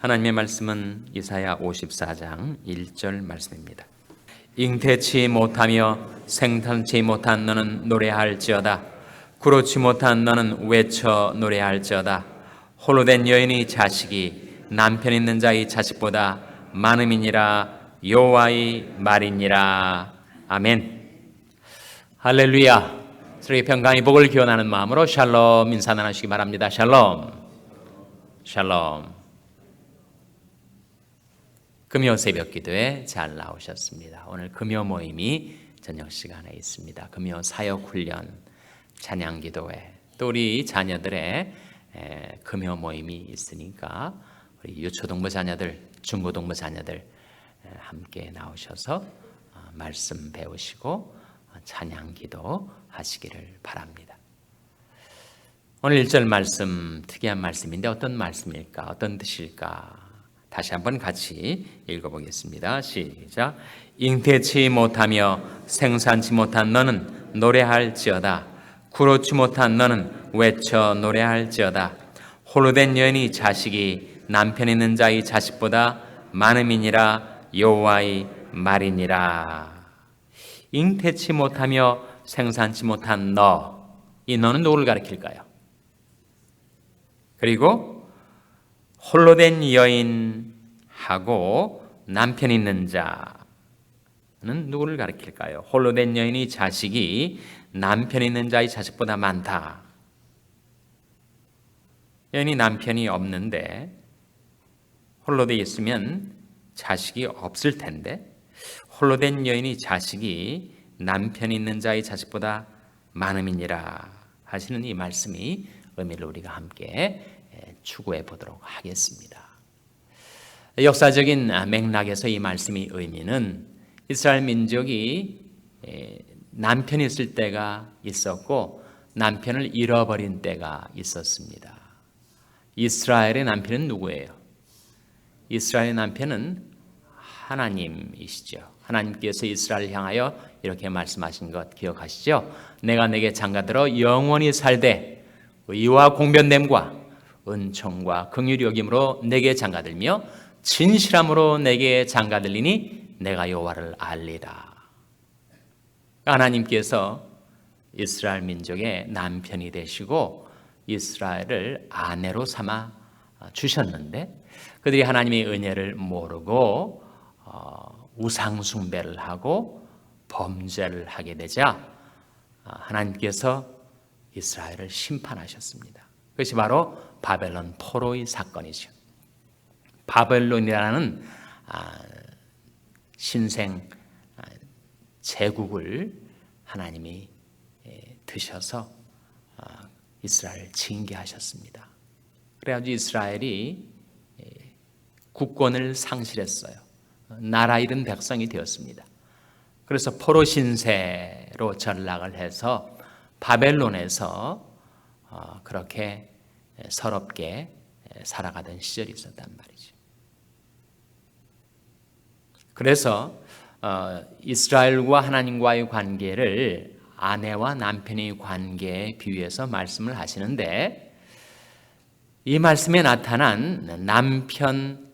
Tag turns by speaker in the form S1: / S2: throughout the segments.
S1: 하나님의 말씀은 이사야 54장 1절 말씀입니다. 잉태치 못하며 생탄치 못한 너는 노래할지어다. 그렇지 못한 너는 외쳐 노래할지어다. 홀로 된 여인의 자식이 남편 있는 자의 자식보다 많음이니라. 여호와의 말이니라. 아멘. 할렐루야. 서로의 평강의 복을 기원하는 마음으로 샬롬 인사 나누시기 바랍니다. 샬롬. 샬롬. 금요 새벽 기도에 잘 나오셨습니다. 오늘 금요 모임이 저녁 시간에 있습니다. 금요 사역 훈련, 찬양 기도회, 또 우리 자녀들의 금요 모임이 있으니까 우리 유초동부 자녀들, 중고동부 자녀들 함께 나오셔서 말씀 배우시고 찬양 기도 하시기를 바랍니다. 오늘 1절 말씀 특이한 말씀인데 어떤 말씀일까? 어떤 뜻일까? 다시 한번 같이 읽어보겠습니다. 시작. 잉태치 못하며 생산치 못한 너는 노래할지어다. 그렇지 못한 너는 외쳐 노래할지어다. 홀로 된 여인의 자식이 남편 있는 자의 자식보다 많음이니라. 여호와의 말이니라. 잉태치 못하며 생산치 못한 너, 이 너는 누구를 가리킬까요? 그리고 홀로 된 여인하고 남편 있는 자는 누구를 가리킬까요? 홀로 된 여인의 자식이 남편 있는 자의 자식보다 많다. 여인이 남편이 없는데 홀로 돼 있으면 자식이 없을 텐데 홀로 된 여인의 자식이 남편 있는 자의 자식보다 많음이니라 하시는 이 말씀이 의미를 우리가 함께 추구해 보도록 하겠습니다. 역사적인 맥락에서 이 말씀의 의미는 이스라엘 민족이 남편이 있을 때가 있었고 남편을 잃어버린 때가 있었습니다. 이스라엘의 남편은 누구예요? 이스라엘의 남편은 하나님이시죠. 하나님께서 이스라엘을 향하여 이렇게 말씀하신 것 기억하시죠? 내가 내게 장가들어 영원히 살되 의와 공변됨과 은총과 긍휼히 여김으로 내게 장가들며 진실함으로 내게 장가들리니 내가 여호와를 알리라. 하나님께서 이스라엘 민족의 남편이 되시고 이스라엘을 아내로 삼아 주셨는데 그들이 하나님의 은혜를 모르고 우상 숭배를 하고 범죄를 하게 되자 하나님께서 이스라엘을 심판하셨습니다. 그것이 바로 바벨론 포로의 사건이죠. 바벨론이라는 신생 제국을 하나님이 드셔서 이스라엘을 징계하셨습니다. 그래가지고 이스라엘이 국권을 상실했어요. 나라 잃은 백성이 되었습니다. 그래서 포로 신세로 전락을 해서 바벨론에서 그렇게 서럽게 살아가던 시절이 있었단 말이죠. 그래서 이스라엘과 하나님과의 관계를 아내와 남편의 관계에 비유해서 말씀을 하시는데 이 말씀에 나타난 남편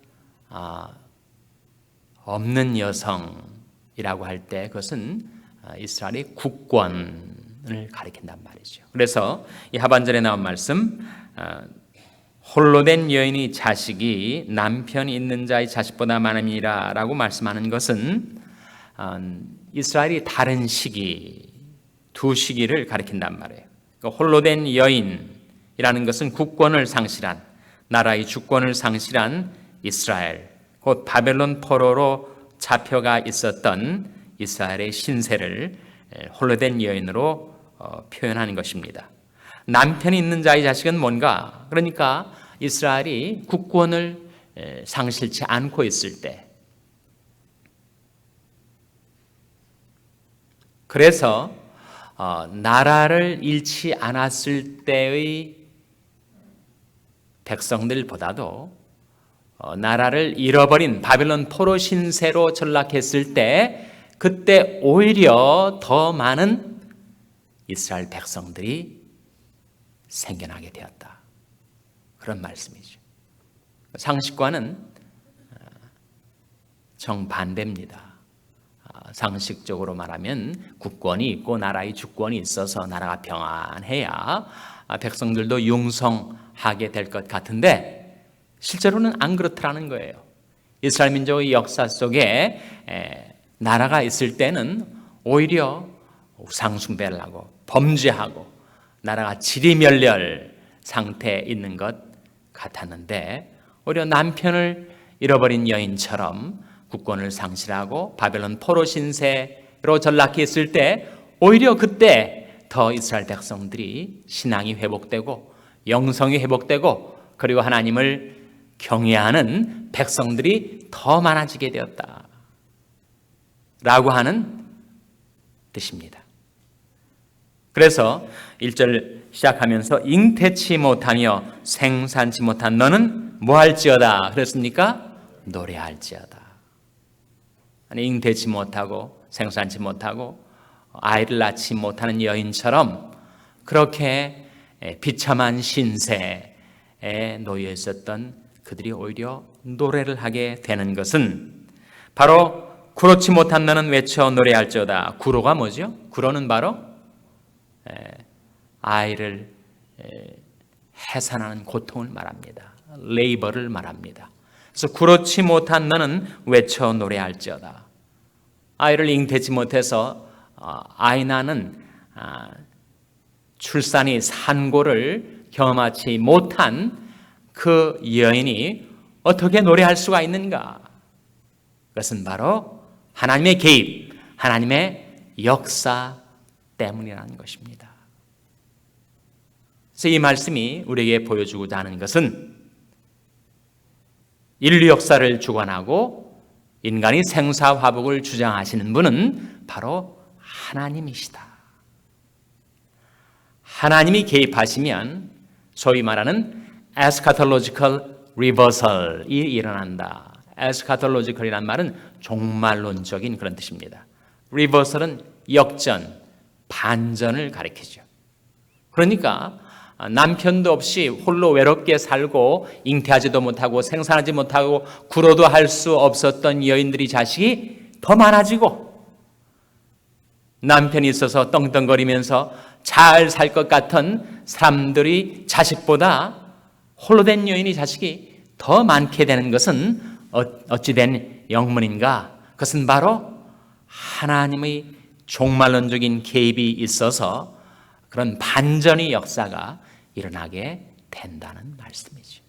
S1: 없는 여성이라고 할 때 그것은 이스라엘의 국권을 가리킨단 말이죠. 그래서 이 하반절에 나온 말씀 홀로 된 여인의 자식이 남편 있는 자의 자식보다 많음이라 라고 말씀하는 것은 이스라엘이 다른 시기, 두 시기를 가리킨단 말이에요. 그러니까 홀로 된 여인이라는 것은 국권을 상실한, 나라의 주권을 상실한 이스라엘, 곧 바벨론 포로로 잡혀가 있었던 이스라엘의 신세를 홀로 된 여인으로 표현하는 것입니다. 남편이 있는 자의 자식은 뭔가? 그러니까 이스라엘이 국권을 상실치 않고 있을 때, 그래서 나라를 잃지 않았을 때의 백성들보다도 나라를 잃어버린 바벨론 포로 신세로 전락했을 때 그때 오히려 더 많은 이스라엘 백성들이 생겨나게 되었다. 그런 말씀이죠. 상식과는 정반대입니다. 상식적으로 말하면 국권이 있고 나라의 주권이 있어서 나라가 평안해야 백성들도 융성하게 될 것 같은데 실제로는 안 그렇더라는 거예요. 이스라엘 민족의 역사 속에 나라가 있을 때는 오히려 우상숭배를 하고 범죄하고 나라가 지리멸렬 상태에 있는 것 같았는데 오히려 남편을 잃어버린 여인처럼 국권을 상실하고 바벨론 포로 신세로 전락했을 때 오히려 그때 더 이스라엘 백성들이 신앙이 회복되고 영성이 회복되고 그리고 하나님을 경외하는 백성들이 더 많아지게 되었다 라고 하는 뜻입니다. 그래서 1절 시작하면서 잉태치 못하며 생산치 못한 너는 뭐할지어다 그랬습니까? 노래할지어다. 아니, 잉태치 못하고 생산치 못하고 아이를 낳지 못하는 여인처럼 그렇게 비참한 신세에 놓여 있었던 그들이 오히려 노래를 하게 되는 것은 바로 구로치 못한 너는 외쳐 노래할지어다. 구로가 뭐죠? 구로는 바로 아이를 해산하는 고통을 말합니다. 레이버를 말합니다. 그래서 구로치 못한 너는 외쳐 노래할지어다. 아이를 잉태치 못해서 아이 낳는 출산이 산고를 경험하지 못한 그 여인이 어떻게 노래할 수가 있는가? 그것은 바로 하나님의 개입, 하나님의 역사 때문이라는 것입니다. 그래서 이 말씀이 우리에게 보여주고자 하는 것은 인류 역사를 주관하고 인간이 생사화복을 주장하시는 분은 바로 하나님이시다. 하나님이 개입하시면 소위 말하는 에스카톨로지컬 리버설이 일어난다. 에스카톨로지컬이란 말은 종말론적인 그런 뜻입니다. 리버설은 역전, 반전을 가리키죠. 그러니까 남편도 없이 홀로 외롭게 살고 잉태하지도 못하고 생산하지 못하고 구로도 할 수 없었던 여인들이 자식이 더 많아지고 남편이 있어서 떵떵거리면서 잘 살 것 같은 사람들이 자식보다 홀로 된 여인이 자식이 더 많게 되는 것은 어찌 된 영문인가? 그것은 바로 하나님의 종말론적인 개입이 있어서 그런 반전의 역사가 일어나게 된다는 말씀이죠.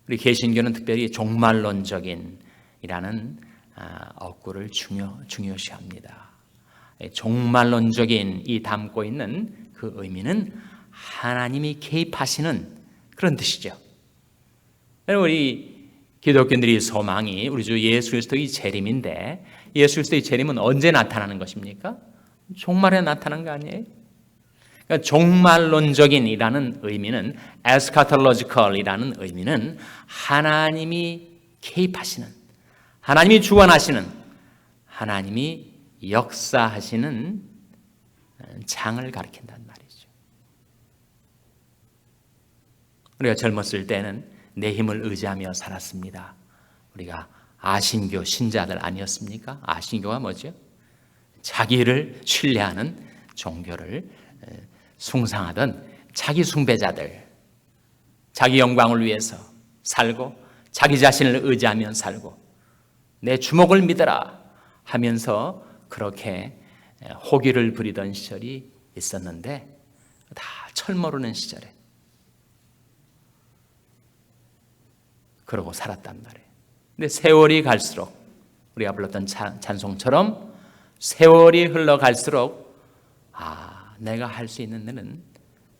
S1: 우리 개신교는 특별히 종말론적인 이라는 어구를 중요시합니다. 종말론적인 이 담고 있는 그 의미는 하나님이 개입하시는 그런 뜻이죠. 우리 기독교인들의 소망이 우리 주 예수 그리스도의 재림인데 예수 그리스도의 재림은 언제 나타나는 것입니까? 종말에 나타난 거 아니에요? 그러니까 종말론적인이라는 의미는 에스카톨로지컬이라는 의미는 하나님이 개입하시는, 하나님이 주관하시는, 하나님이 역사하시는 장을 가리킨단 말이죠. 우리가 젊었을 때는 내 힘을 의지하며 살았습니다. 우리가 아신교 신자들 아니었습니까? 아신교가 뭐죠? 자기를 신뢰하는 종교를 숭상하던 자기 숭배자들, 자기 영광을 위해서 살고 자기 자신을 의지하며 살고 내 주목을 믿어라 하면서 그렇게 호기를 부리던 시절이 있었는데 다 철모르는 시절에 그러고 살았단 말이에요. 근데 세월이 갈수록 우리가 불렀던 찬송처럼 세월이 흘러갈수록 내가 할 수 있는 일은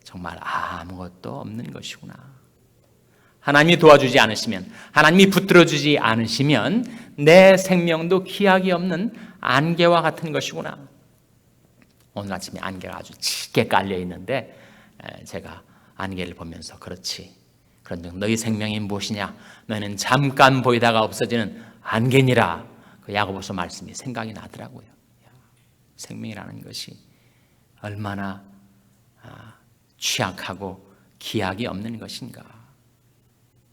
S1: 정말 아무것도 없는 것이구나. 하나님이 도와주지 않으시면, 하나님이 붙들어주지 않으시면 내 생명도 기약이 없는 안개와 같은 것이구나. 오늘 아침에 안개가 아주 짙게 깔려 있는데 제가 안개를 보면서 그렇지. 그런즉 너희 생명이 무엇이냐? 너희는 잠깐 보이다가 없어지는 안개니라. 그 야고보서 말씀이 생각이 나더라고요. 생명이라는 것이 얼마나 취약하고 기약이 없는 것인가?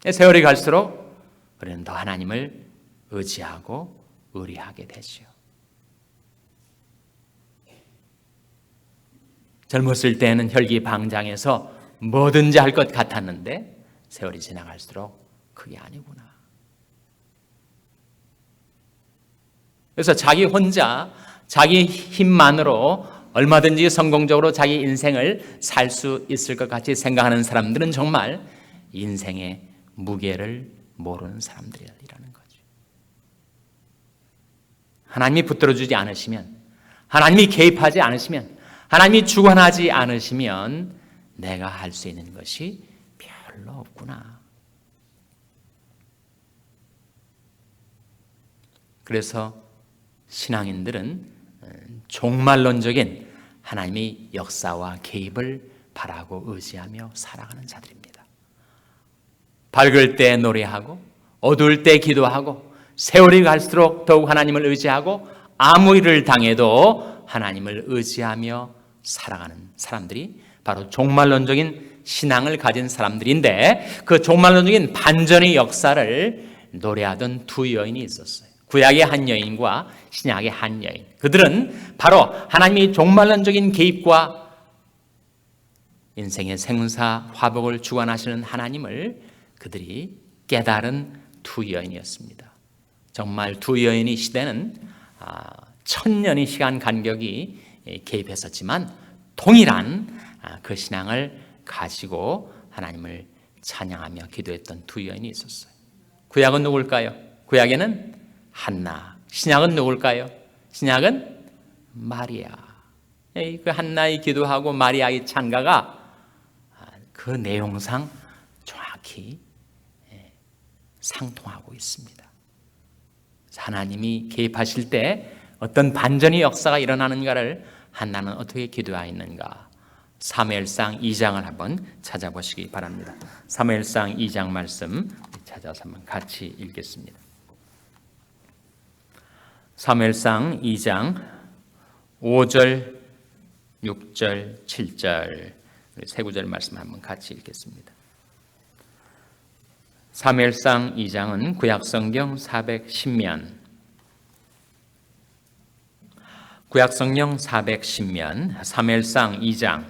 S1: 세월이 갈수록 우리는 더 하나님을 의지하고 의리하게 되죠. 젊었을 때는 혈기방장해서 뭐든지 할 것 같았는데 세월이 지나갈수록 그게 아니구나. 그래서 자기 혼자 자기 힘만으로 얼마든지 성공적으로 자기 인생을 살 수 있을 것 같이 생각하는 사람들은 정말 인생의 무게를 모르는 사람들이라는 거죠. 하나님이 붙들어주지 않으시면, 하나님이 개입하지 않으시면, 하나님이 주관하지 않으시면 내가 할 수 있는 것이 별로 없구나. 그래서 신앙인들은 종말론적인 하나님의 역사와 개입을 바라고 의지하며 살아가는 자들입니다. 밝을 때 노래하고 어두울 때 기도하고 세월이 갈수록 더욱 하나님을 의지하고 아무 일을 당해도 하나님을 의지하며 살아가는 사람들이 바로 종말론적인 신앙을 가진 사람들인데, 그 종말론적인 반전의 역사를 노래하던 두 여인이 있었어요. 구약의 한 여인과 신약의 한 여인. 그들은 바로 하나님의 종말론적인 개입과 인생의 생사 화복을 주관하시는 하나님을 그들이 깨달은 두 여인이었습니다. 정말 두 여인의 시대는 1000년의 시간 간격이 개입했었지만 동일한 그 신앙을 가지고 하나님을 찬양하며 기도했던 두 여인이 있었어요. 구약은 누굴까요? 구약에는 한나. 신약은 누굴까요? 신약은 마리아. 그 한나의 기도하고 마리아의 찬가가 그 내용상 정확히 상통하고 있습니다. 하나님이 개입하실 때 어떤 반전의 역사가 일어나는가를 한나는 어떻게 기도하였는가? 사무엘상 2장을 한번 찾아보시기 바랍니다. 사무엘상 2장 말씀 찾아서 한번 같이 읽겠습니다. 사무엘상 2장 5절, 6절, 7절 세 구절 말씀 한번 같이 읽겠습니다. 사무엘상 2장은 구약성경 410면, 구약성경 410면 사무엘상 2장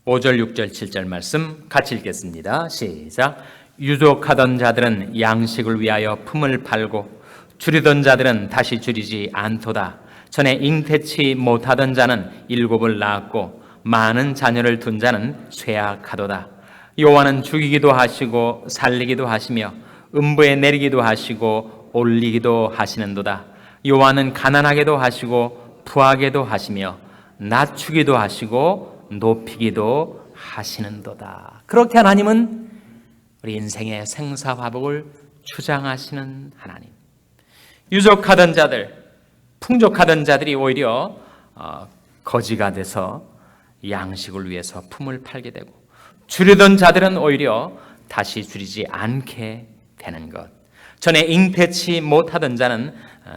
S1: 5절, 6절, 7절 말씀 같이 읽겠습니다. 시작. 유족하던 자들은 양식을 위하여 품을 팔고 줄이던 자들은 다시 줄이지 않도다. 전에 잉태치 못하던 자는 7을 낳았고 많은 자녀를 둔 자는 쇠약하도다. 여호와는 죽이기도 하시고 살리기도 하시며 음부에 내리기도 하시고 올리기도 하시는도다. 여호와는 가난하게도 하시고 부하게도 하시며 낮추기도 하시고 높이기도 하시는도다. 그렇게 하나님은 우리 인생의 생사화복을 주장하시는 하나님. 유족하던 자들, 풍족하던 자들이 오히려 거지가 돼서 양식을 위해서 품을 팔게 되고, 줄이던 자들은 오히려 다시 줄이지 않게 되는 것. 전에 잉태치 못하던 자는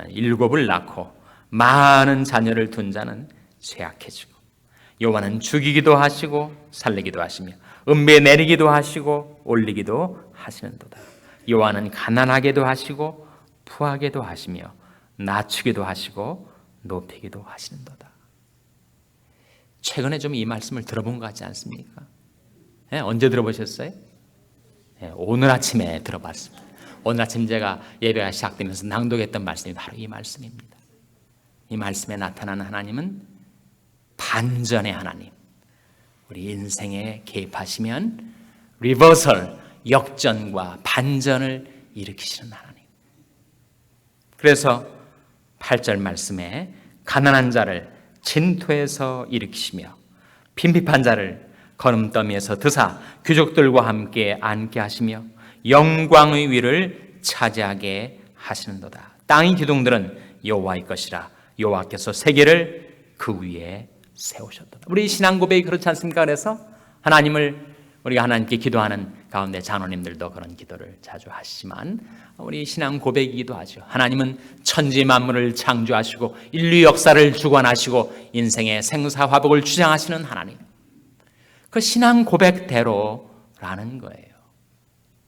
S1: 7을 낳고 많은 자녀를 둔 자는 쇠약해지고, 여호와는 죽이기도 하시고 살리기도 하시며 음부에 내리기도 하시고 올리기도 하시는도다. 여호와는 가난하게도 하시고 부하게도 하시며 낮추기도 하시고 높이기도 하시는도다. 최근에 좀 이 말씀을 들어본 것 같지 않습니까? 네, 언제 들어보셨어요? 네, 오늘 아침에 들어봤습니다. 오늘 아침 제가 예배가 시작되면서 낭독했던 말씀이 바로 이 말씀입니다. 이 말씀에 나타나는 하나님은 반전의 하나님. 우리 인생에 개입하시면 리버설, 역전과 반전을 일으키시는 하나님. 그래서 8절 말씀에 가난한 자를 진토에서 일으키시며 빈핍한 자를 거름더미에서 드사 귀족들과 함께 앉게 하시며 영광의 위를 차지하게 하시는도다. 땅의 기둥들은 여호와의 것이라 여호와께서 세계를 그 위에 세우셨도다. 우리 신앙 고백이 그렇지 않습니까? 그래서 하나님을 우리가 하나님께 기도하는 가운데 장로님들도 그런 기도를 자주 하시지만 우리 신앙 고백이기도 하죠. 하나님은 천지 만물을 창조하시고 인류 역사를 주관하시고 인생의 생사화복을 주장하시는 하나님. 그 신앙 고백대로라는 거예요.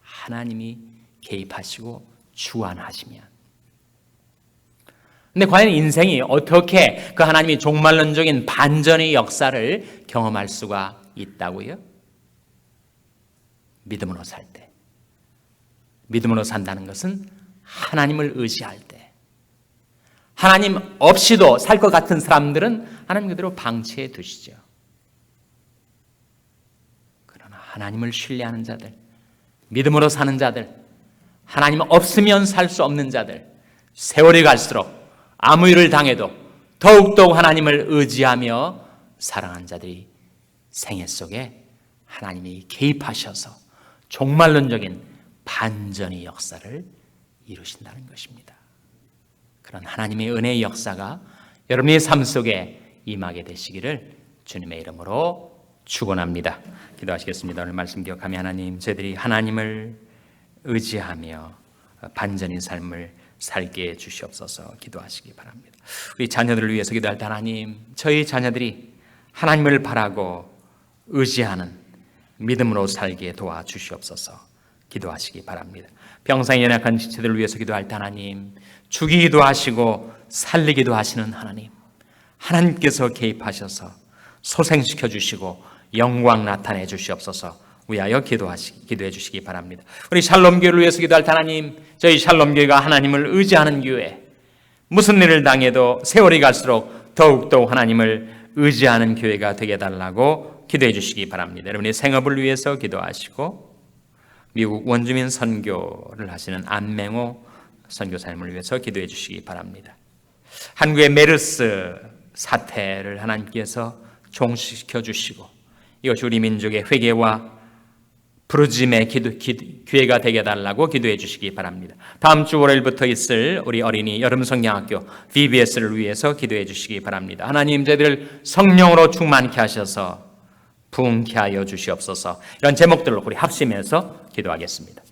S1: 하나님이 개입하시고 주관하시면. 근데 과연 인생이 어떻게 그 하나님이 종말론적인 반전의 역사를 경험할 수가 있다고요? 믿음으로 살 때. 믿음으로 산다는 것은 하나님을 의지할 때. 하나님 없이도 살 것 같은 사람들은 하나님 그대로 방치해 두시죠. 그러나 하나님을 신뢰하는 자들, 믿음으로 사는 자들, 하나님 없으면 살 수 없는 자들, 세월이 갈수록 아무 일을 당해도 더욱더욱 하나님을 의지하며 살아가는 자들이 생애 속에 하나님이 개입하셔서 종말론적인 반전의 역사를 이루신다는 것입니다. 그런 하나님의 은혜의 역사가 여러분의 삶 속에 임하게 되시기를 주님의 이름으로 축원합니다. 기도하시겠습니다. 오늘 말씀 기억하며 하나님, 저희들이 하나님을 의지하며 반전의 삶을 살게 해주시옵소서. 기도하시기 바랍니다. 우리 자녀들을 위해서 기도할 때 하나님, 저희 자녀들이 하나님을 바라고 의지하는 믿음으로 살게 도와주시옵소서. 기도하시기 바랍니다. 병상에 연약한 지체들을 위해서 기도할 때 하나님, 죽이기도 하시고 살리기도 하시는 하나님, 하나님께서 개입하셔서 소생시켜 주시고 영광 나타내 주시옵소서. 위하여 기도해 주시기 바랍니다. 우리 샬롬교회를 위해서 기도할 때 하나님, 저희 샬롬교회가 하나님을 의지하는 교회, 무슨 일을 당해도 세월이 갈수록 더욱더 하나님을 의지하는 교회가 되게 해달라고 기도해 주시기 바랍니다. 여러분의 생업을 위해서 기도하시고 미국 원주민 선교를 하시는 안맹호 선교사님을 위해서 기도해 주시기 바랍니다. 한국의 메르스 사태를 하나님께서 종식시켜 주시고 이것이 우리 민족의 회개와 부르짐의 기회가 되게 해달라고 기도해 주시기 바랍니다. 다음 주 월요일부터 있을 우리 어린이 여름성경학교 VBS를 위해서 기도해 주시기 바랍니다. 하나님, 저희들 성령으로 충만케 하셔서 부흥케 하여 주시옵소서. 이런 제목들로 우리 합심해서 기도하겠습니다.